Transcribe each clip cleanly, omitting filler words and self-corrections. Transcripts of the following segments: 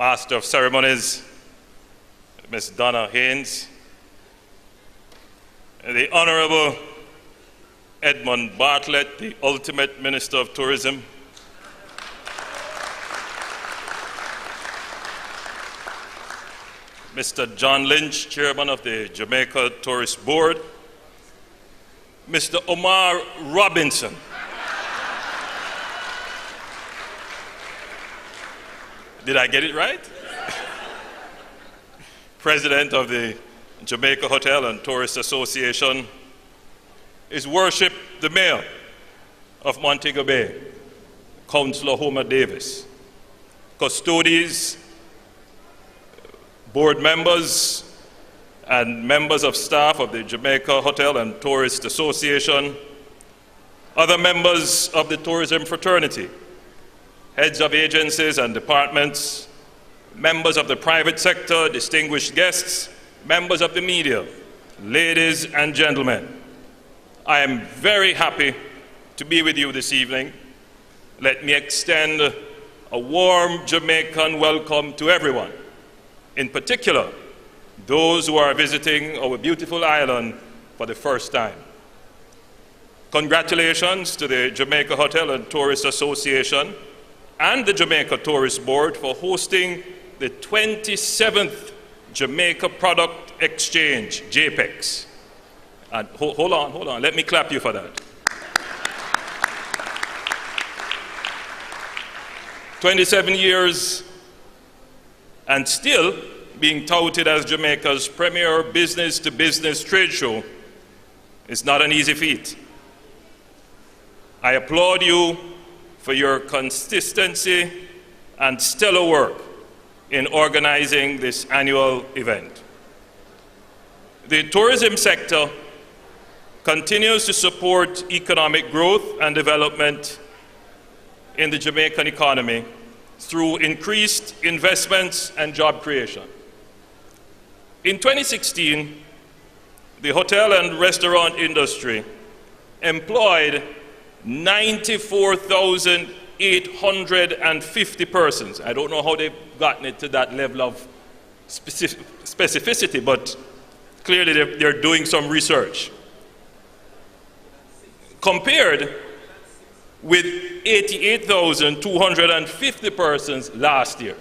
Master of Ceremonies, Ms. Donna Haynes, the Honorable Edmund Bartlett, the ultimate Minister of Tourism, Mr. John Lynch, Chairman of the Jamaica Tourist Board, Mr. Omar Robinson, did I get it right? President of the Jamaica Hotel and Tourist Association, His Worship the Mayor of Montego Bay, Councillor Homer Davis, custodies, board members, and members of staff of the Jamaica Hotel and Tourist Association, other members of the tourism fraternity, heads of agencies and departments, members of the private sector, distinguished guests, members of the media, ladies and gentlemen, I am very happy to be with you this evening. Let me extend a warm Jamaican welcome to everyone, in particular those who are visiting our beautiful island for the first time. Congratulations to the Jamaica Hotel and Tourist Association and the Jamaica Tourist Board for hosting the 27th Jamaica Product Exchange, Japex. And hold on, let me clap you for that. 27 years and still being touted as Jamaica's premier business-to-business trade show is not an easy feat. I applaud you for your consistency and stellar work in organizing this annual event. The tourism sector continues to support economic growth and development in the Jamaican economy through increased investments and job creation. In 2016, the hotel and restaurant industry employed 94,850 persons. I don't know how they've gotten it to that level of specificity, but clearly they're doing some research. Compared with 88,250 persons last year.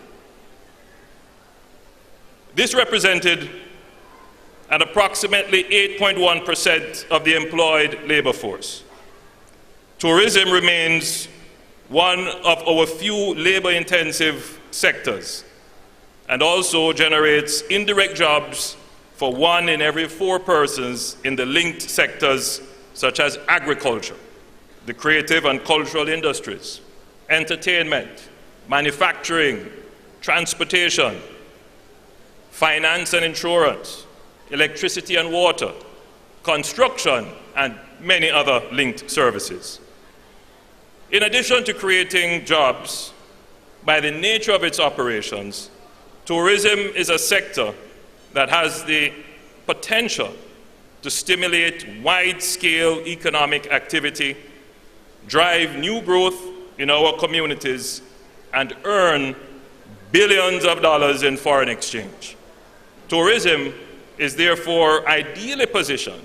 This represented an approximately 8.1% of the employed labor force. Tourism remains one of our few labor-intensive sectors and also generates indirect jobs for 1 in every 4 persons in the linked sectors such as agriculture, the creative and cultural industries, entertainment, manufacturing, transportation, finance and insurance, electricity and water, construction, and many other linked services. In addition to creating jobs, by the nature of its operations, tourism is a sector that has the potential to stimulate wide-scale economic activity, drive new growth in our communities, and earn billions of dollars in foreign exchange. Tourism is therefore ideally positioned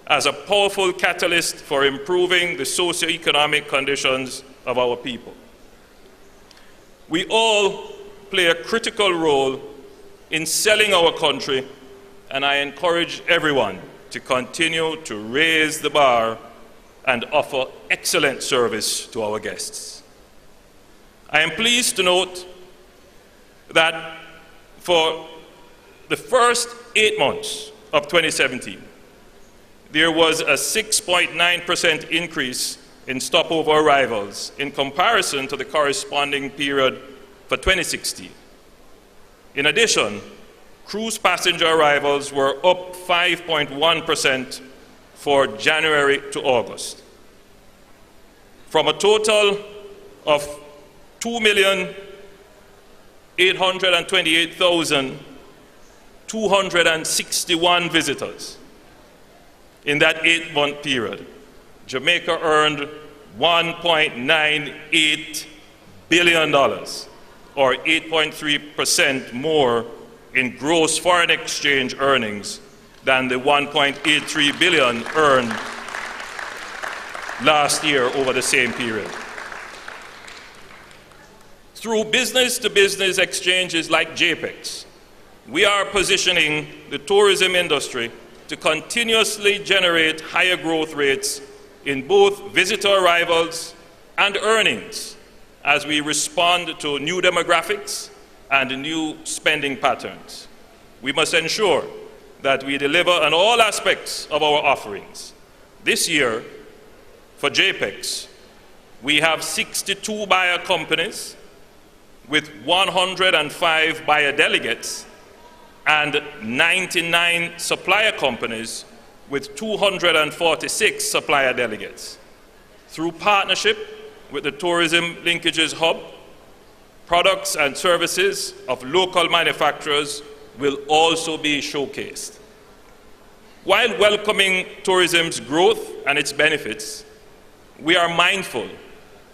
as a powerful catalyst for improving the socio-economic conditions of our people. We all play a critical role in selling our country, and I encourage everyone to continue to raise the bar and offer excellent service to our guests. I am pleased to note that for the first 8 months of 2017, there was a 6.9% increase in stopover arrivals in comparison to the corresponding period for 2016. In addition, cruise passenger arrivals were up 5.1% for January to August. From a total of 2,828,261 visitors in that 8-month period, Jamaica earned $1.98 billion or 8.3% more in gross foreign exchange earnings than the 1.83 billion earned last year over the same period. Through business-to-business exchanges like Japex, we are positioning the tourism industry to continuously generate higher growth rates in both visitor arrivals and earnings as we respond to new demographics and new spending patterns. We must ensure that we deliver on all aspects of our offerings. This year, for Japex, we have 62 buyer companies with 105 buyer delegates and 99 supplier companies with 246 supplier delegates. Through partnership with the Tourism Linkages Hub, products and services of local manufacturers will also be showcased. While welcoming tourism's growth and its benefits, we are mindful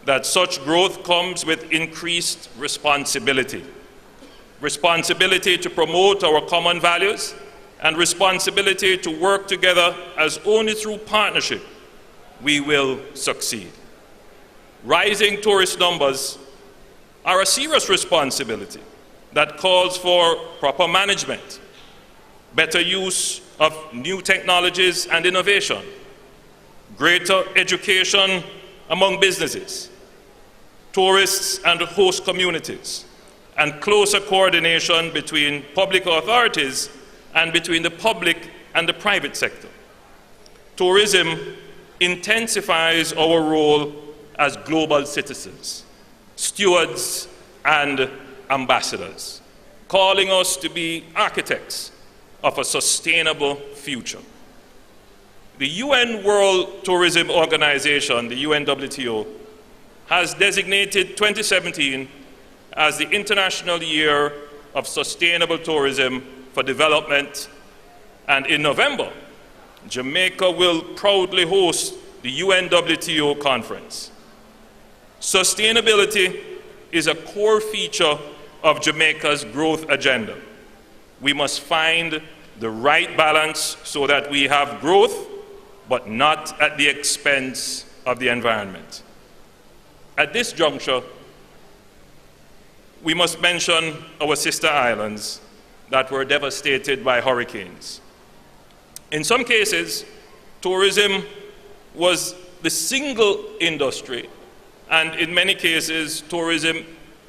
that such growth comes with increased responsibility. Responsibility to promote our common values and responsibility to work together, as only through partnership we will succeed. Rising tourist numbers are a serious responsibility that calls for proper management, better use of new technologies and innovation, greater education among businesses, tourists and host communities, and closer coordination between public authorities and between the public and the private sector. Tourism intensifies our role as global citizens, stewards and ambassadors, calling us to be architects of a sustainable future. The UN World Tourism Organization, the UNWTO, has designated 2017 as the International Year of Sustainable Tourism for Development, and in November, Jamaica will proudly host the UNWTO conference. Sustainability is a core feature of Jamaica's growth agenda. We must find the right balance so that we have growth, but not at the expense of the environment. At this juncture, we must mention our sister islands that were devastated by hurricanes. In some cases, tourism was the single industry, and in many cases, tourism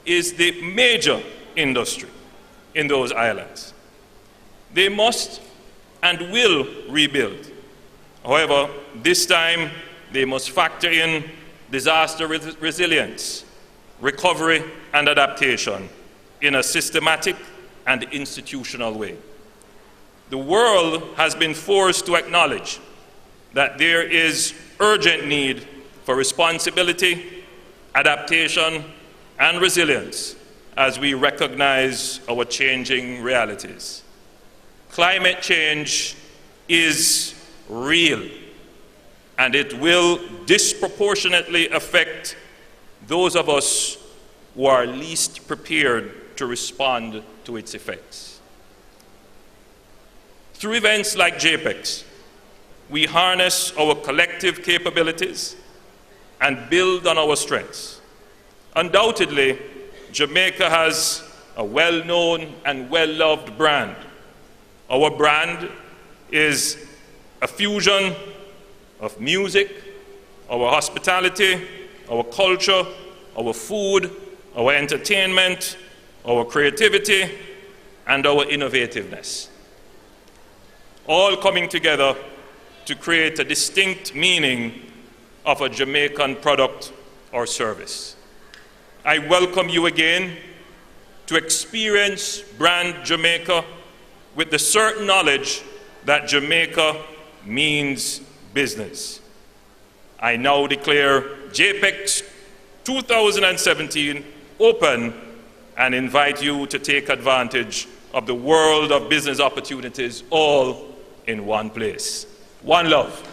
is the major industry in those islands. They must and will rebuild. However, this time they must factor in disaster resilience, recovery and adaptation in a systematic and institutional way. The world has been forced to acknowledge that there is urgent need for responsibility, adaptation, and resilience as we recognize our changing realities. Climate change is real, and it will disproportionately affect those of us who are least prepared to respond to its effects. Through events like Japex, we harness our collective capabilities and build on our strengths. Undoubtedly, Jamaica has a well-known and well-loved brand. Our brand is a fusion of music, our hospitality, our culture, our food, our entertainment, our creativity, and our innovativeness, all coming together to create a distinct meaning of a Jamaican product or service. I welcome you again to experience brand Jamaica with the certain knowledge that Jamaica means business. I now declare Japex 2017 open and invite you to take advantage of the world of business opportunities all in one place. One love.